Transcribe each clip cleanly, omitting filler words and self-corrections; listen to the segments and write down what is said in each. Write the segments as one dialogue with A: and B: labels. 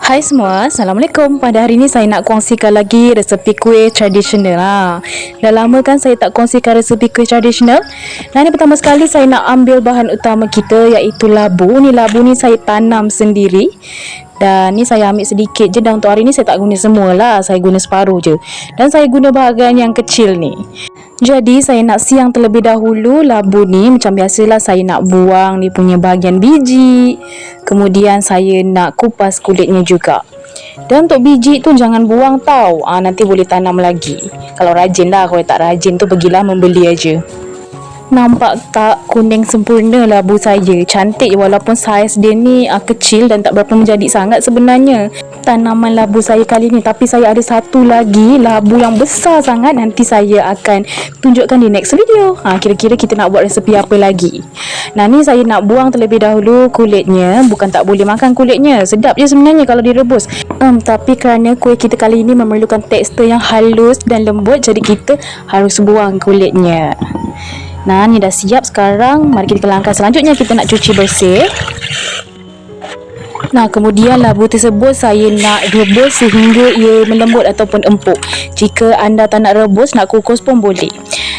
A: Hai semua, Assalamualaikum. Pada hari ini saya nak kongsikan lagi resepi kuih tradisional lah. Dah lama kan saya tak kongsikan resepi kuih tradisional. Nah, ini pertama sekali saya nak ambil bahan utama kita iaitu labu. Ni labu ni saya tanam sendiri. Dan ni saya ambil sedikit je, dan untuk hari ni saya tak guna semua lah. Saya guna separuh je. Dan saya guna bahagian yang kecil ni. Jadi saya nak siang terlebih dahulu labu ni. Macam biasalah saya nak buang dia punya bahagian biji. Kemudian saya nak kupas kulitnya juga. Dan untuk biji tu jangan buang tau. Nanti boleh tanam lagi. Kalau rajin lah, kalau tak rajin tu pergilah membeli aja. Nampak tak kuning sempurna labu saya? Cantik walaupun saiz dia ni kecil dan tak berapa menjadi sangat sebenarnya tanaman labu saya kali ni. Tapi saya ada satu lagi labu yang besar sangat. Nanti saya akan tunjukkan di next video. Kira-kira kita nak buat resepi apa lagi. Nah, ni saya nak buang terlebih dahulu kulitnya. Bukan tak boleh makan kulitnya, sedap je sebenarnya kalau direbus. Tapi kerana kuih kita kali ini memerlukan tekstur yang halus dan lembut, jadi kita harus buang kulitnya. Nah, ni dah siap sekarang. Mari kita ke langkah selanjutnya. Kita nak cuci bersih. Nah, kemudian labu tersebut saya nak rebus sehingga ia melembut ataupun empuk. Jika anda tak nak rebus, nak kukus pun boleh.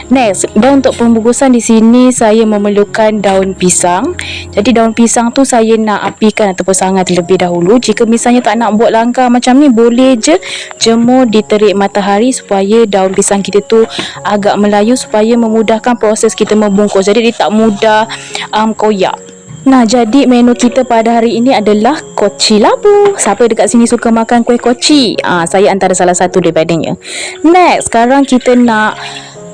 A: Next, dan untuk pembungkusan di sini saya memerlukan daun pisang. Jadi daun pisang tu saya nak apikan ataupun sangar terlebih dahulu. Jika misalnya tak nak buat langkah macam ni, boleh je jemur di terik matahari supaya daun pisang kita tu agak melayu, supaya memudahkan proses kita membungkus. Jadi dia tak mudah koyak. Nah, jadi menu kita pada hari ini adalah koci labu. Siapa dekat sini suka makan kuih koci? Saya antara salah satu daripadanya. Next, sekarang kita nak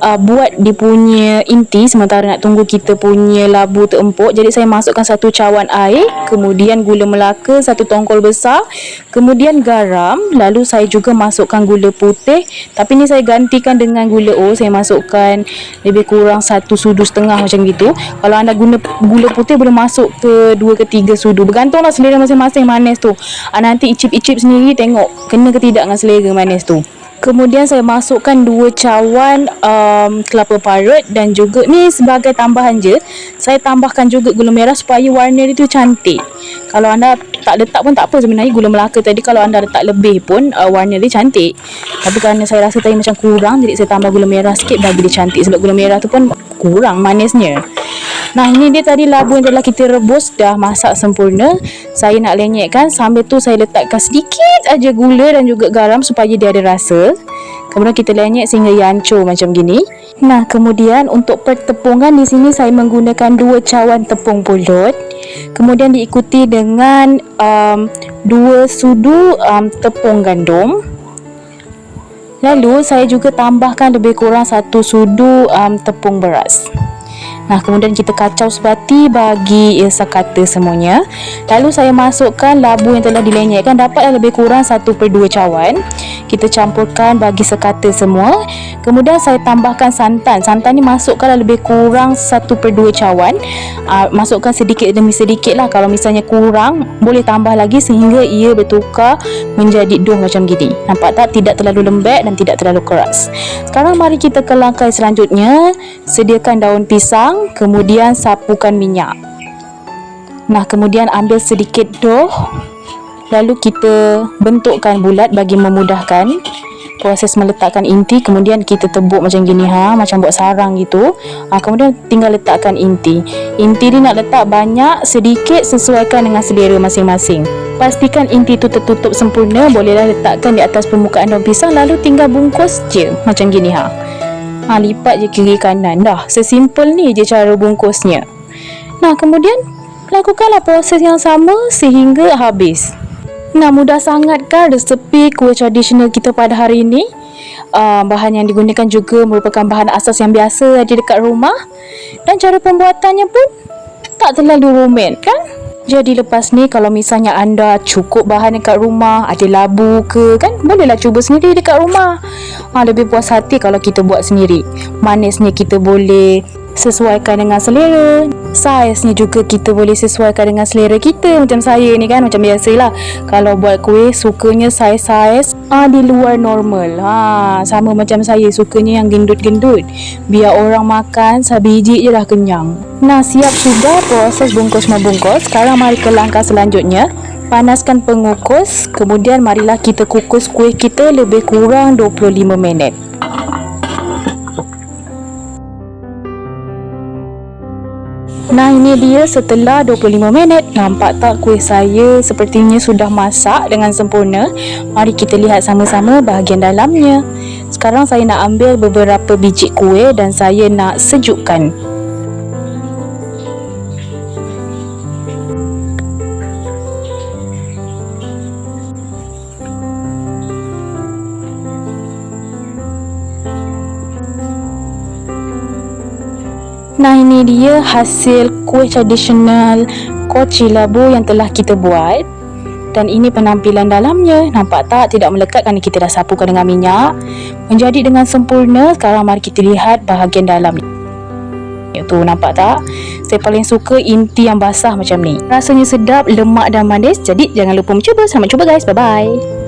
A: buat dia punya inti. Sementara nak tunggu kita punya labu terempuk, jadi saya masukkan satu cawan air, kemudian gula melaka satu tongkol besar, kemudian garam, lalu saya juga masukkan gula putih. Tapi ni saya gantikan dengan gula saya masukkan lebih kurang 1,5 sudu macam gitu. Kalau anda guna gula putih boleh masuk ke 2 ke 3 sudu, bergantunglah selera masing-masing manis tu. Nanti icip-icip sendiri, tengok kena ke tidak dengan selera manis tu. Kemudian saya masukkan 2 cawan kelapa parut, dan juga ni sebagai tambahan je, saya tambahkan juga gula merah supaya warna dia tu cantik. Kalau anda tak letak pun tak apa sebenarnya gula melaka tadi, kalau anda letak lebih pun warna dia cantik. Tapi kerana saya rasa tadi macam kurang, jadi saya tambah gula merah sikit bagi dia cantik, sebab gula merah tu pun kurang manisnya. Nah, ini dia tadi labu yang telah kita rebus, dah masak sempurna. Saya nak lenyekkan, sambil tu saya letakkan sedikit aja gula dan juga garam supaya dia ada rasa. Kemudian kita lenyek sehingga ia hancur macam gini. Nah, kemudian untuk pertepungan di sini saya menggunakan 2 cawan tepung pulut. Kemudian diikuti dengan 2 sudu tepung gandum. Lalu saya juga tambahkan lebih kurang 1 sudu tepung beras. Nah, kemudian kita kacau sebati bagi ia sekata semuanya. Lalu saya masukkan labu yang telah dilenyekkan, dapatlah lebih kurang 1/2 cawan. Kita campurkan bagi sekata semua. Kemudian saya tambahkan santan. Santan ni masukkanlah lebih kurang 1/2 cawan. Masukkan sedikit demi sedikit lah. Kalau misalnya kurang, boleh tambah lagi sehingga ia bertukar menjadi dough macam gini. Nampak tak? Tidak terlalu lembek dan tidak terlalu keras. Sekarang mari kita ke langkah selanjutnya. Sediakan daun pisang, kemudian sapukan minyak. Nah, kemudian ambil sedikit dough, lalu kita bentukkan bulat bagi memudahkan proses meletakkan inti. Kemudian kita tebuk macam gini, macam buat sarang gitu. Kemudian tinggal letakkan inti. Inti ni nak letak banyak, sedikit, sesuaikan dengan selera masing-masing. Pastikan inti tu tertutup sempurna. Bolehlah letakkan di atas permukaan daun pisang, lalu tinggal bungkus je macam gini. Lipat je kiri kanan. Dah, sesimpel ni je cara bungkusnya. Nah, kemudian lakukanlah proses yang sama sehingga habis. Nah, mudah sangat kan resepi kuih tradisional kita pada hari ini. Bahan yang digunakan juga merupakan bahan asas yang biasa ada dekat rumah, dan cara pembuatannya pun tak terlalu rumit kan. Jadi lepas ni, kalau misalnya anda cukup bahan dekat rumah, ada labu ke kan, bolehlah cuba sendiri dekat rumah. Lebih puas hati kalau kita buat sendiri. Manisnya kita boleh sesuaikan dengan selera. Saiznya juga kita boleh sesuaikan dengan selera kita. Macam saya ni kan, macam biasalah, kalau buat kuih sukanya saiz-saiz di luar normal. Sama macam saya, sukanya yang gendut-gendut, biar orang makan sebiji je dah kenyang. Nah, siap sudah proses bungkus membungkus. Sekarang mari ke langkah selanjutnya. Panaskan pengukus. Kemudian marilah kita kukus kuih kita lebih kurang 25 minit. Nah, ini dia setelah 25 minit. Nampak tak kuih saya sepertinya sudah masak dengan sempurna. Mari kita lihat sama-sama bahagian dalamnya. Sekarang saya nak ambil beberapa biji kuih dan saya nak sejukkan. Nah, ini dia hasil kuih tradisional koci labu yang telah kita buat. Dan ini penampilan dalamnya. Nampak tak? Tidak melekat kerana kita dah sapukan dengan minyak. Menjadi dengan sempurna. Sekarang mari kita lihat bahagian dalamnya. Tu nampak tak? Saya paling suka inti yang basah macam ni. Rasanya sedap, lemak dan manis. Jadi jangan lupa mencuba. Selamat cuba guys. Bye bye.